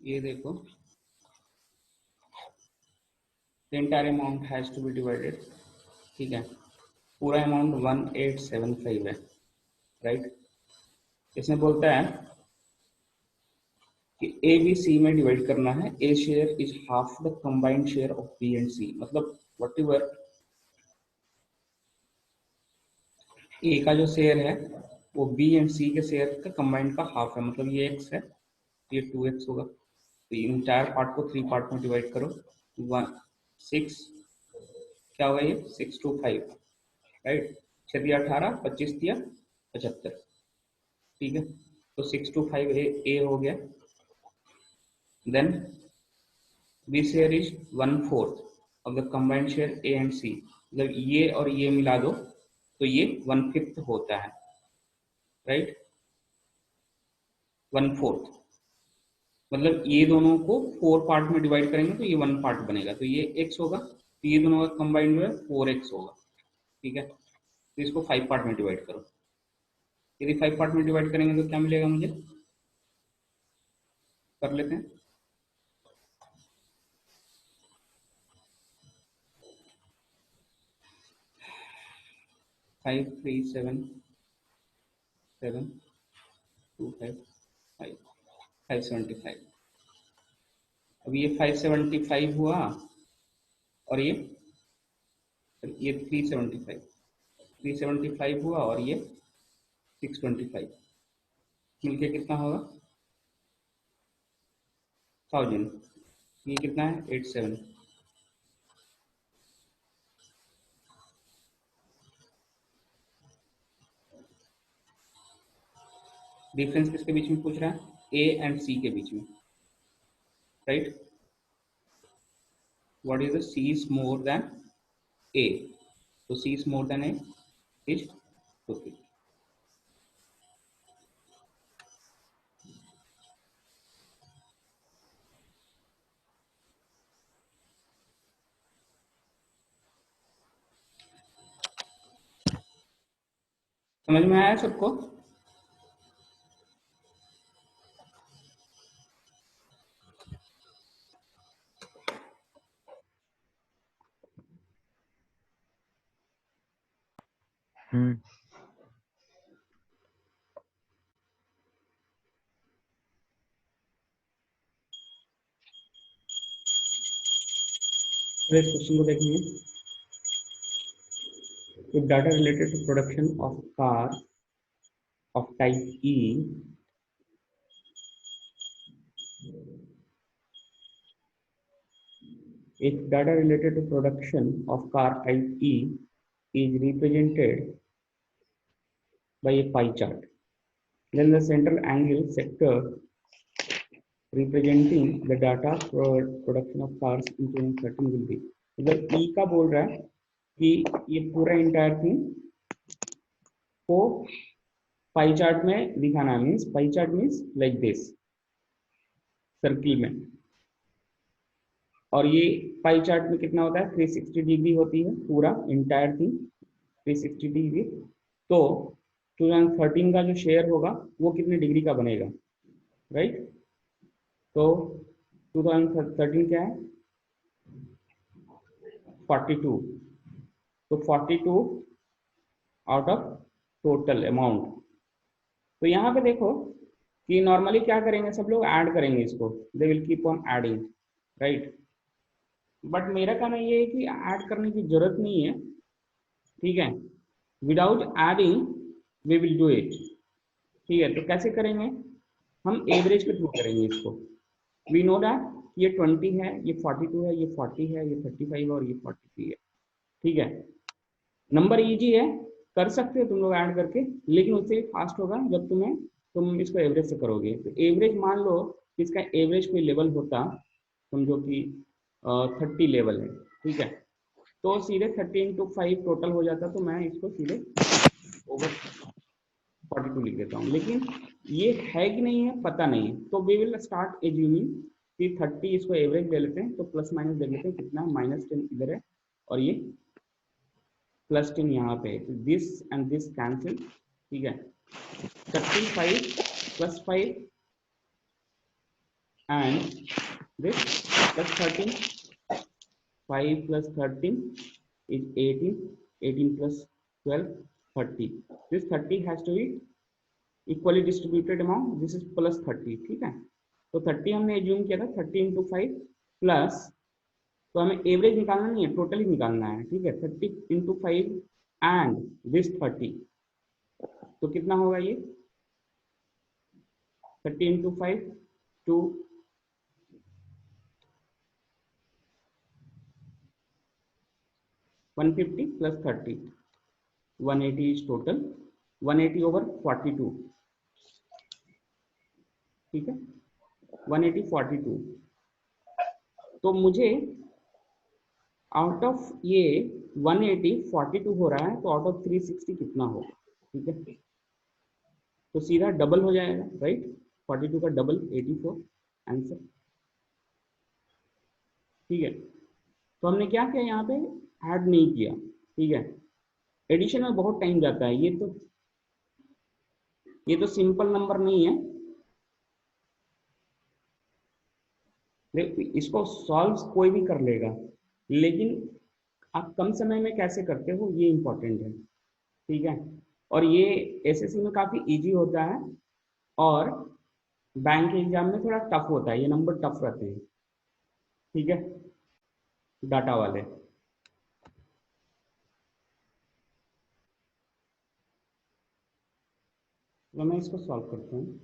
ये देखो, the entire amount has to be divided, ठीक है, पूरा अमाउंट 1875 है, राइट। इसमें बोलता है कि ए बी सी में डिवाइड करना है, A share is half the combined share of B and C, मतलब वट एवर ए का जो शेयर है वो बी एंड सी के शेयर का कंबाइंड का हाफ है, मतलब ये एक्स है, ये 2x होगा। तो इंटायर पार्ट को 3 पार्ट में डिवाइड करो, 6, क्या होगा ये 625, राइट। 6 दिया 18, 25 दिया 75, ठीक है। तो 625 ए हो गया। Then B share is 1/4 of the combined share A and C, मतलब ये और ये मिला दो तो ये 1/5 होता है, राइट। 1/4 मतलब ये दोनों को 4 पार्ट में डिवाइड करेंगे तो ये 1 पार्ट बनेगा, तो ये x होगा, तो ये दोनों का कंबाइंड में 4x होगा, ठीक है। तो इसको 5 पार्ट में डिवाइड करो, यदि 5 पार्ट में डिवाइड करेंगे तो क्या मिलेगा मुझे, कर लेते हैं। 5 3 7 7 2 5 575। अब ये 575 हुआ और ये 375 हुआ और ये 625, मिलके कितना होगा 1000। ये कितना है 87। डिफरेंस किसके बीच में पूछ रहा है, ए एंड सी के बीच में, right. What is the C is more than A, तो C is more than A is 250। समझ में आया सबको। तो इस क्वेश्चन को देखेंगे। If data related to production of car of type E if data related to production of car type E is represented by a pie chart, then the central angle sector representing the data for production of cars in 2013 will be, मतलब E का बोल रहा है कि ये पूरा entire thing को pie chart में दिखाना, means pie chart means like this circle में, और ये पाई चार्ट में कितना होता है 360 डिग्री होती है पूरा इंटायर थिंग 360 डिग्री। तो 2013 का जो शेयर होगा वो कितने डिग्री का बनेगा, राइट। तो 2013 क्या है 42, तो 42 आउट ऑफ टोटल अमाउंट। तो यहाँ पे देखो कि नॉर्मली क्या करेंगे सब लोग ऐड करेंगे इसको, they will keep on adding, right. But मेरा कहना ये है कि ऐड करने की जरूरत नहीं है, ठीक है। Without adding we will do it, ठीक है। तो कैसे करेंगे, हम एवरेज के थ्रू करेंगे इसको। वी नो दैट ये 20 है, ये 42 है, ये 40 है, ये 35 है और ये 43 है, ठीक है। नंबर इजी है, कर सकते हो तुम लोग ऐड करके, लेकिन उससे फास्ट होगा जब तुम इसको एवरेज से करोगे। तो एवरेज मान लो इसका एवरेज कोई लेवल होता, समझो कि 30 लेवल है, ठीक है। तो सीधे 30 × 5 टोटल हो जाता, तो मैं इसको सीधे ओवर 42 लिख देता हूँ, लेकिन ये है कि नहीं है पता नहीं है। तो वी विल स्टार्ट एज्यूमिंग कि 30 इसको एवरेज ले लेते हैं, तो प्लस माइनस देख लेते हैं कितना, -10 इधर है और ये +10 यहाँ पे, दिस एंड दिस कैंसिल, ठीक है। 35 + 5 and this plus 13, 5 plus 13 is 18, 18 plus 12, 30. This 30 has to be equally distributed amount, this is plus 30, ठीक है। तो 30 हमने एज्यूम किया था, 30 इंटू 5 प्लस, तो हमें एवरेज निकालना नहीं है, टोटली निकालना है, ठीक है। 30 इंटू 5 एंड दिस 30, तो कितना होगा ये 30 into 5 to 150 plus 30, 180 is total, 180 over 42, ठीक है, 180 42। तो मुझे आउट ऑफ ये 180 42 हो रहा है, तो आउट ऑफ 360 कितना होगा, ठीक है। तो सीधा डबल हो जाएगा, राइट, 42 का डबल 84 आंसर, ठीक है। तो हमने क्या किया, यहाँ पे ऐड नहीं किया, ठीक है। एडिशन में बहुत टाइम जाता है, ये तो सिंपल नंबर नहीं है। इसको सॉल्व कोई भी कर लेगा, लेकिन आप कम समय में कैसे करते हो ये इंपॉर्टेंट है, ठीक है। और ये एसएससी में काफी इजी होता है, और बैंक एग्जाम में थोड़ा टफ होता है, ये नंबर टफ रहते हैं, ठीक है, डाटा वाले। तो मैं इसको सॉल्व करता हूँ।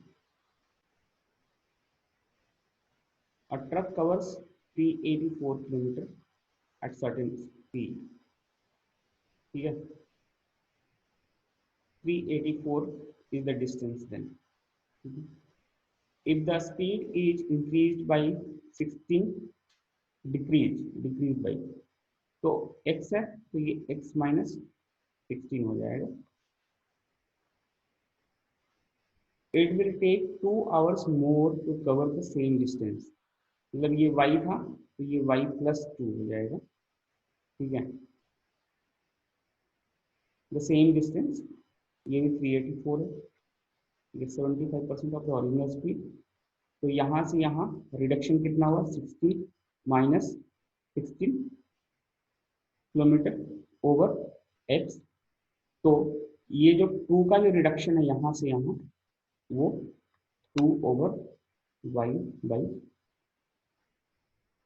A truck covers 384 kilometre at certain speed, ठीक है। 384 is the distance then. If the speed is increased by 16, decrease by, तो x है, तो ये x माइनस 16 हो जाएगा। It will take 2 hours more to cover the same distance, मतलब ये y था, तो ये y प्लस 2 हो जाएगा, ठीक है। द सेम डिस्टेंस, ये भी 384 है, ये 75% ऑफ द ओरिजिनल स्पीड। तो यहाँ से यहाँ रिडक्शन कितना हुआ, 60 माइनस 16 किलोमीटर ओवर x। तो ये जो 2 का जो रिडक्शन है यहाँ से यहाँ, वो 2 over y by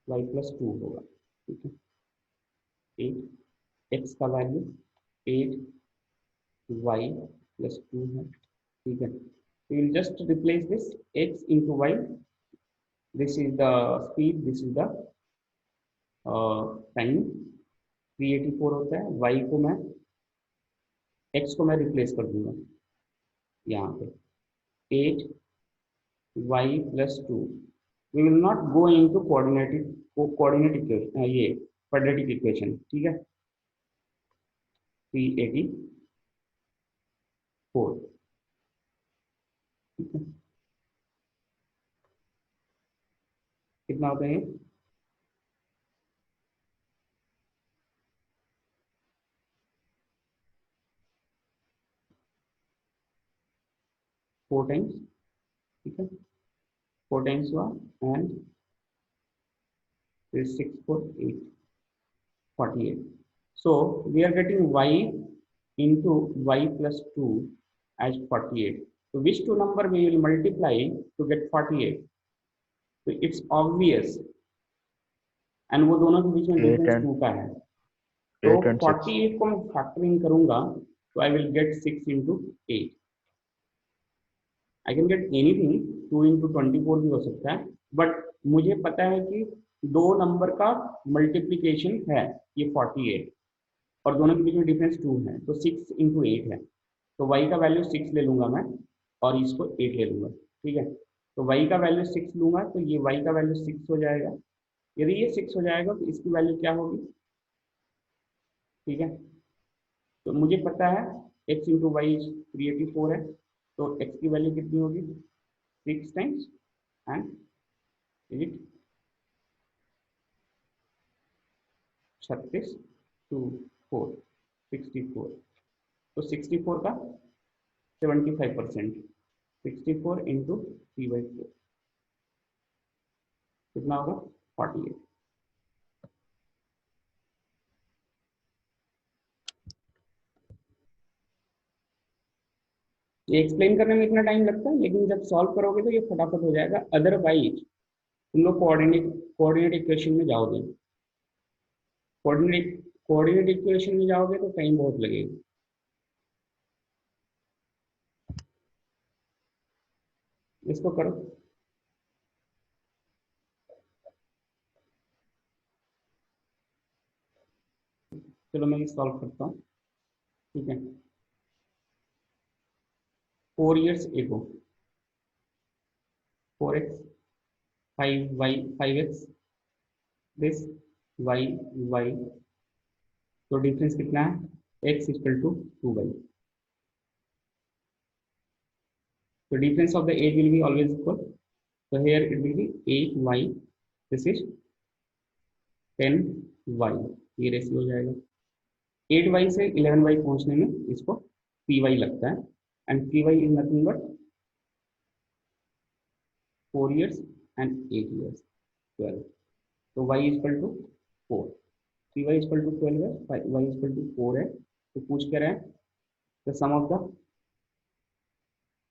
y plus 2 होगा, ठीक है। 8 x का वैल्यू 8 y प्लस 2 है, ठीक है। We will just replace this x into y. This is the speed, this is the time, 384 होता है। y को मैं, x को मैं रिप्लेस कर दूंगा यहाँ पे, 8 y plus 2। We will not go into coordinate equation, ये quadratic equation, ठीक है। 384, ठीक है। कितना होता है, 4 टाइम्स, ठीक है, 4 टाइम्स हुआ, and 6 4 8 48। So we are getting y into y plus 2 as 48. So which two number we will multiply to get 48? So it's obvious, and वो दोनों के बीच में डिफरेंस 2 का है। तो 48 को मैं फैक्टरिंग करूंगा, तो I will get 6 into 8। I can get anything, 2 into 24 भी हो सकता है, बट मुझे पता है कि दो नंबर का मल्टीप्लीकेशन है ये 48, और दोनों के बीच में डिफरेंस 2 है, तो 6 इंटू 8 है। तो y का वैल्यू 6 ले लूंगा मैं, और इसको 8 ले लूंगा, ठीक है। तो y का वैल्यू 6 लूंगा, तो ये y का वैल्यू 6 हो जाएगा। यदि ये 6 हो जाएगा, तो इसकी वैल्यू क्या होगी, ठीक है। तो मुझे पता है x इंटू वाई 384 है, तो x की वैल्यू कितनी होगी, 6 टाइम्स एंड इट 36 टू 4 64। तो 64 का 75%, 64 इंटू 3/4, कितना होगा 48। ये एक्सप्लेन करने में इतना टाइम लगता है, लेकिन जब सॉल्व करोगे तो ये फटाफट हो जाएगा। अदरवाइज तुम लोग कोऑर्डिनेट कोऑर्डिनेट इक्वेशन में जाओगे, कोऑर्डिनेट कोऑर्डिनेट इक्वेशन में जाओगे तो टाइम बहुत लगेगा। इसको करो, चलो मैं सॉल्व करता हूँ, ठीक है। 4 years ago, 4x 5y 5x this y y, तो डिफरेंस कितना है x equal to 2y, so difference of the age will be always equal, so here it will be 8y, this is 10y, ये ratio हो जाएगा। 8y से 11y पहुंचने में इसको py लगता है, and py is nothing but 4 years and 8 years 12, तो y equal to 4, py equal to 12 है, y इक्वल टू 4 है, तो पूछ क्या रहा है the sum of the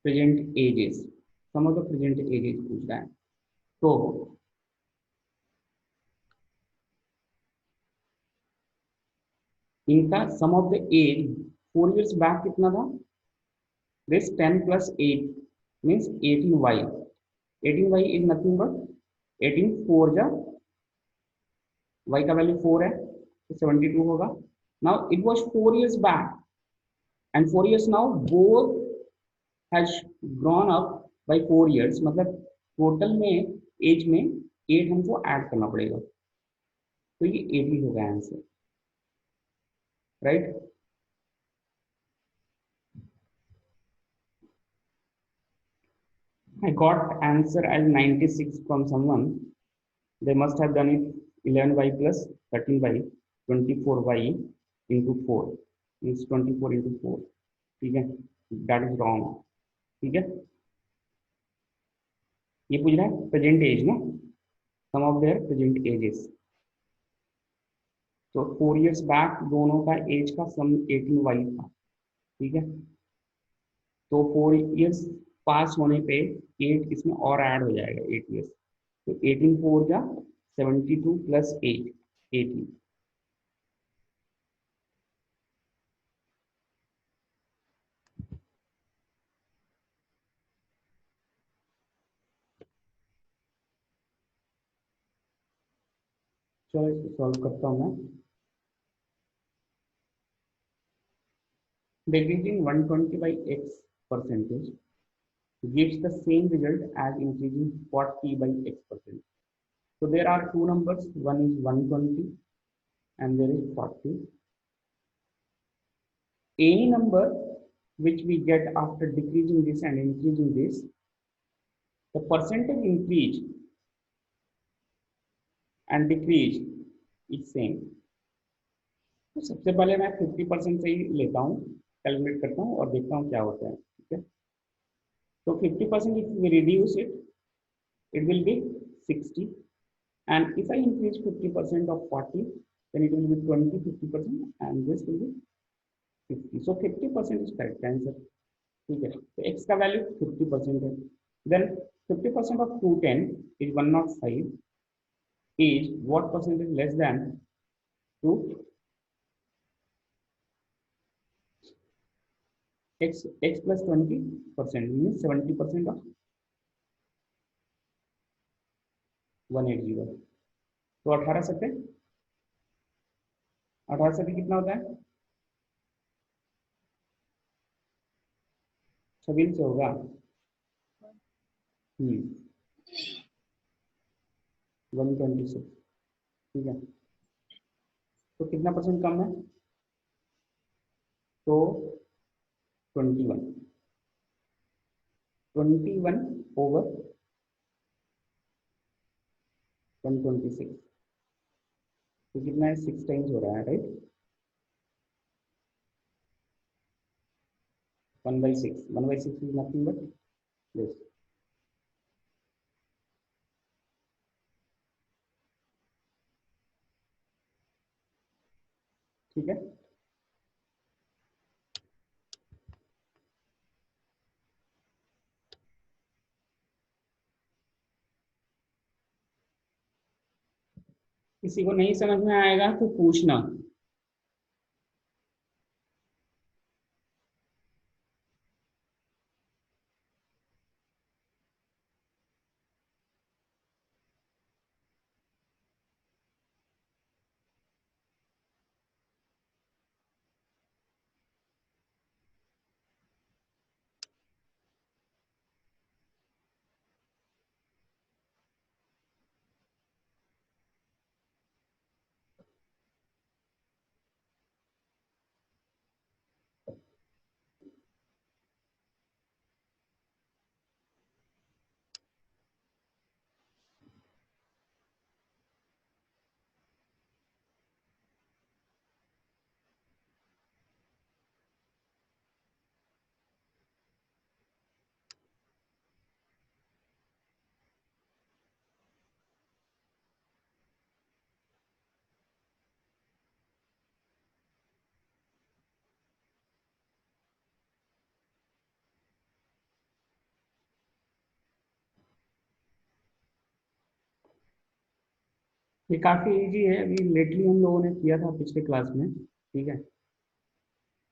present ages, sum of the present ages पूछ रहा है। तो इनका sum of the age 4 years back कितना था, this 10 plus 8 means 18y, 18y is nothing but 18 4 जा y का वैल्यू 4 है तो 72 होगा। Now it was 4 years back and 4 years now both has grown up by 4 years, मतलब टोटल में as में 8 हमको ऐड करना पड़ेगा, तो ये 80 होगा answer, right. I got answer as 96 from someone. They must have done it 11y plus 13y 24y into 4 means 24 into 4, ठीक है, that is wrong, ठीक है। ये पूछ रहा है प्रेजेंट एज ना, सम ऑफ देयर प्रेजेंट एजेस, तो 4 years बैक दोनों का एज का सम 18y था, ठीक है। तो 4 years पास होने पे 8 इसमें और ऐड हो जाएगा 8 years, तो 18 4 जा 72 प्लस 8 80, चलो इसको सॉल्व करता हूँ मैं। Decreasing 120 by x percentage gives the same result as increasing 40 by x percent. So there are two numbers, one is 120 and there is 40. Any number which we get after decreasing this and increasing this, the percentage increase and decrease is same. तो सबसे पहले मैं 50% से ही लेता हूँ, calculate करता हूँ और देखता हूँ क्या होता है, ठीक है। तो 50% if we reduce it, it will be 60, and if I increase 50% of 40, then it will be 20 50% and this will be 50, so 50% is correct answer, ठीक है। तो x का वैल्यू 50% है, then 50% of 210 is 105, is what percentage less than 2 x plus 20% means 70% of 180, तो 18 से कितना होता है 26 से होगा, 126, ठीक है। तो कितना परसेंट कम है, तो 21 over 126, तो कितना है 6 टाइम्स हो रहा है, right. 1/6 1/6 is nothing but this, ठीक है। किसी को नहीं समझ में आएगा तो पूछना। ये काफी इजी है, अभी लेटली हम लोगों ने किया था पिछले क्लास में। ठीक है।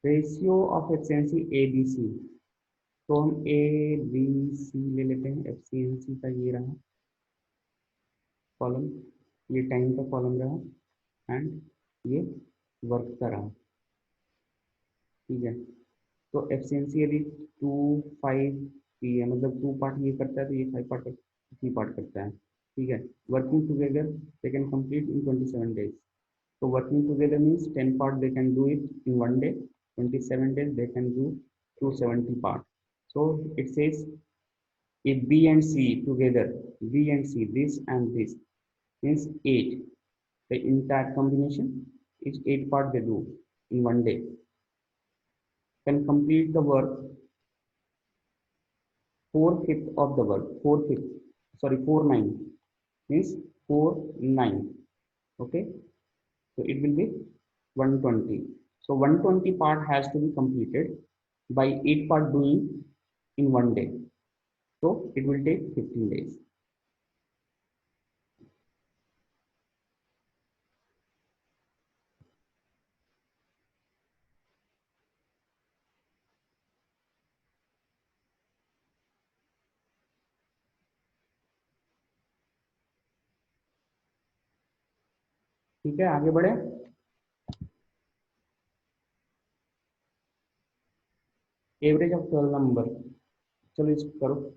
Ratio of efficiency A B C. तो हम ए बी सी ले लेते हैं। एफिशिएंसी का ये रहा कॉलम, ये टाइम का कॉलम रहा, एंड ये वर्क का रहा। ठीक है। तो एफिशिएंसी यदि 2 5 की है, मतलब 2 पार्ट ये करता है तो ये 5 पार्ट 3 पार्ट करता है। ठीक है। Working together they can complete in 27 days। तो working together means 10 part they can do it in 1 day, 27 days they can do 270 part. So it says if B and C together, B and C, this and this means 8. The entire combination is 8 part they do in 1 day. Can complete the work 4/5 of the work. 4/5, sorry, 4/9 means 4/9. Okay. So it will be 120. So 120 part has to be completed by 8 part doing in 1 day. So it will take 15 days. ठीक है, आगे बढ़े। Average of 12 number, चलो इसको करो।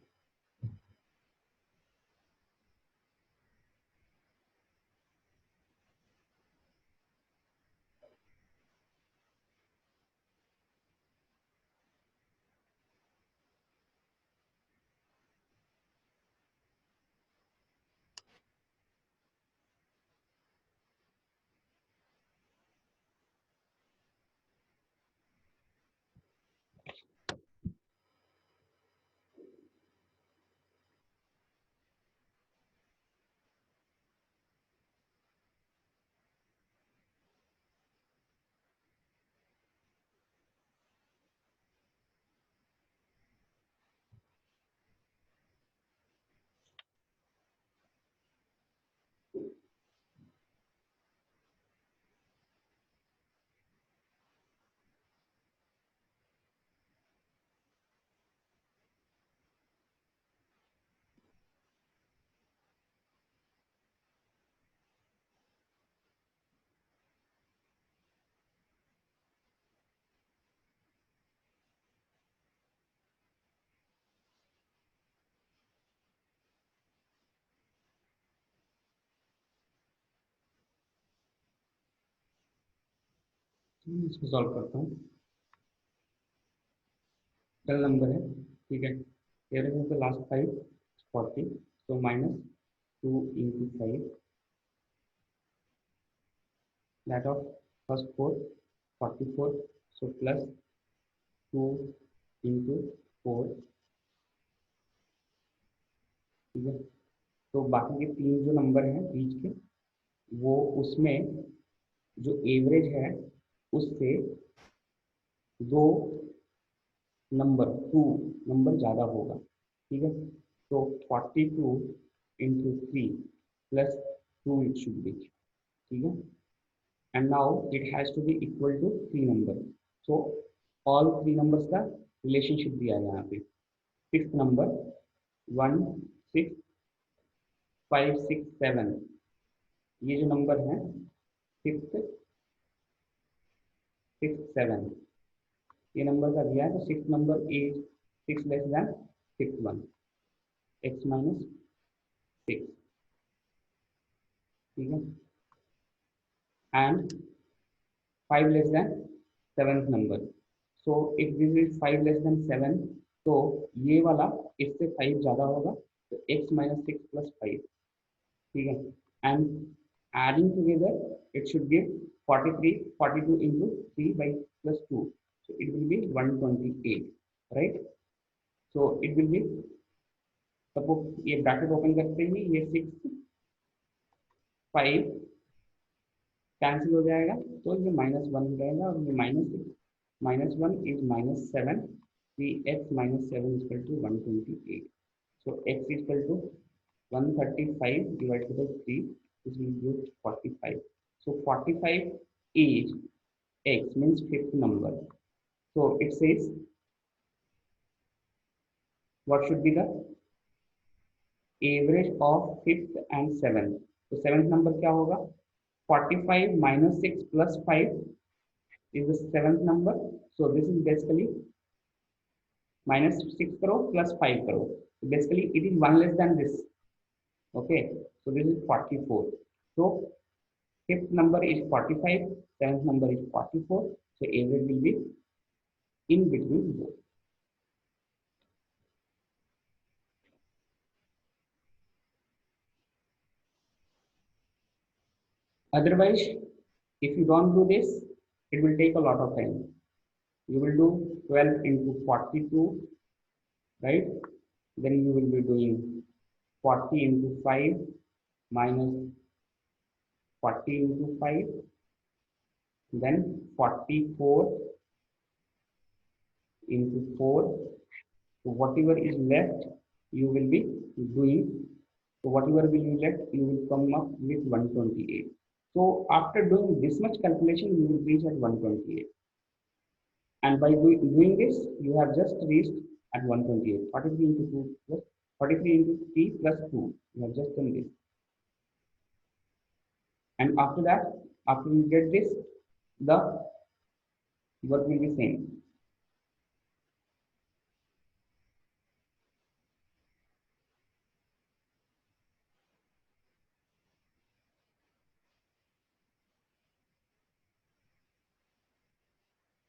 इसको solve करता हूँ। 12 नंबर है। ठीक है। Average of the last 5 40। तो -2 into 5, that of first 4 44। so plus 2 into 4। ठीक है। तो बाकी के 3 जो नंबर हैं बीच के, वो उसमें जो एवरेज है उससे दो नंबर टू नंबर ज़्यादा होगा, ठीक है। तो 42 into three plus two it should be, ठीक है। And now it has to be equal to three number. So all three numbers का रिलेशनशिप दिया है यहाँ पे। फिफ्थ नंबर 1 6 5 6 7, ये जो नंबर है फिफ्थ सिक्स सेवन, ये नंबर का दिया है। तो six number is six less than six one, x minus six, ठीक है। And five less than seventh number. So if this is five less than seven, तो ये वाला इससे फाइव ज़्यादा होगा, तो x minus six plus five, ठीक है। And adding together it should give 43, 42 into 3 by plus 2, so it will be 128, right? So it will be, suppose ये ब्रैकेट ओपन करते ही ये सिक्स फाइव कैंसिल हो जाएगा, तो ये माइनस वन हो जाएगा, और ये minus six minus one is minus seven, three X minus seven equal to 128। So X equal to 135 divided by 3, this will give 45. So 45 is x, means fifth number. So it says what should be the average of fifth and seventh. तो seventh number क्या होगा? 45 minus 6 plus 5 is the seventh number. So this is basically minus 6 crore plus 5 crore. So basically it is one less than this. Okay. So this is 44. So fifth number is 45, seventh number is 44. So average will be in between both. Otherwise, if you don't do this, it will take a lot of time. You will do 12 into 42, right? Then you will be doing 40 into 5 minus 40 into 5, then 44 into 4. So whatever is left, you will be doing. So whatever will be left, you will come up with 128. So after doing this much calculation, you will reach at 128. And by doing this, you have just reached at 128. 43 into 2 plus 43 into 3 plus 2. You have just done this. And after that, after you get this, the work will be same.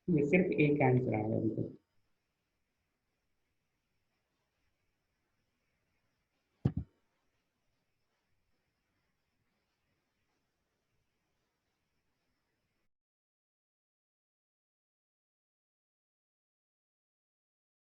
ये सिर्फ एक answer आया अभी तक।